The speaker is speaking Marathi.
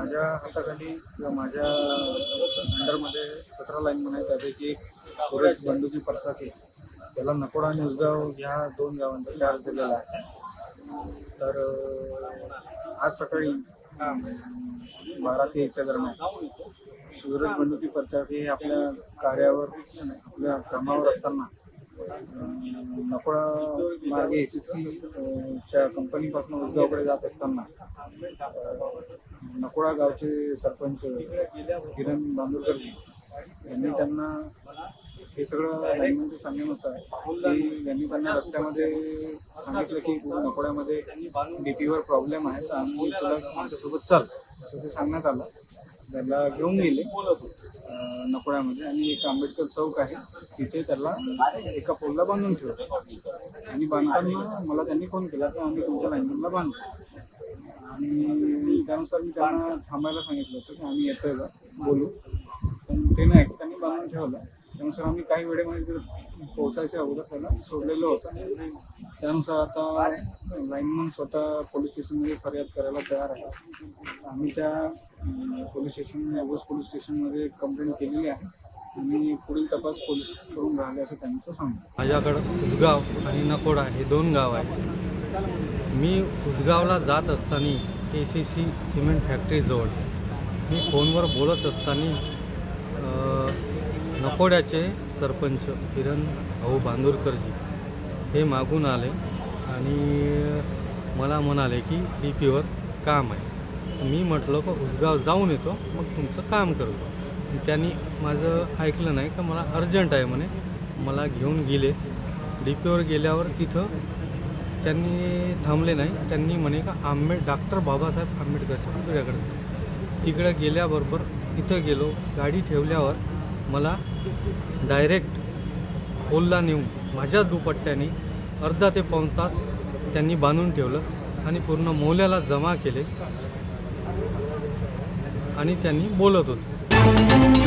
माझ्या हाताखाली किंवा माझ्या अंडरमध्ये 17 लाईनमन आहेत. त्यापैकी एक सूरज बंडूजी परसाके, त्याला नकोडा आणि उसगाव ह्या 2 गावांचा चार्ज दिलेला आहे. तर आज सकाळी 12 ते 1 दरम्यान सूरज बंडूजी परसाके हे आपल्या कार्यावर आपल्या कामावर असताना नकोडा मार्गे HSC च्या कंपनीपासून उसगावकडे जात असताना नकोडा गावचे सरपंच किरण बांदुरकरजी यांनी त्यांना हे सगळं लाईनमॅनच्या सांगण्यानुसार की यांनी त्यांना रस्त्यामध्ये सांगितलं की नकोड्यामध्ये DPवर प्रॉब्लेम आहे आणि तुला आमच्यासोबत चल असं ते सांगण्यात आलं. त्याला घेऊन गेले नकोड्यामध्ये आणि एक आंबेडकर चौक आहे तिथे त्याला एका पोलला बांधून ठेवलं आणि बांधताना मला त्यांनी फोन केला की आम्ही तुमच्या लाईनमॅनला बांधतो आणि त्यानुसार मी त्यांना थांबायला सांगितलं होतं की आम्ही येतोय का बोलू, पण ते नाही त्यांनी बांधून ठेवलं. त्यानुसार आम्ही काही वेळेमध्ये तिथे पोहोचायच्या अगोदर त्याला सोडलेलं होतं. त्यानुसार आता लाईनमन स्वतः पोलीस स्टेशनमध्ये फरियाद करायला तयार आहे. आम्ही त्या पोलीस स्टेशनमध्ये कंप्लेंट केलेली आहे आणि पुढील तपास पोलीस करून राहिले असं त्यांचं सांगतो. माझ्याकडं उसगाव आणि नकोडा हे 2 गाव आहेत. मी उसगावला जात असताना ACC सिमेंट फॅक्टरीजवळ मी फोनवर बोलत असताना नकोड्याचे सरपंच किरण भाऊ बांदुरकरजी हे मागून आले आणि मला म्हणाले की DPवर काम आहे. मी म्हटलं की उसगाव जाऊन येतो मग तुमचं काम करतो. त्यांनी माझं ऐकलं नाही का मला अर्जंट आहे म्हणे. मला घेऊन गेले. DPवर गेल्यावर तिथं त्यांनी थांबले नाही. त्यांनी म्हणे का डॉक्टर बाबासाहेब आंबेडकरच्या तिकडे गेल्याबरोबर तिथं गेलो. गाडी ठेवल्यावर मला डायरेक्ट पोलला नेऊन माझ्या दुपट्ट्याने अर्धा ते पाऊण तास त्यांनी बांधून ठेवलं आणि पूर्ण मौल्याला जमा केले आणि त्यांनी बोलत होते.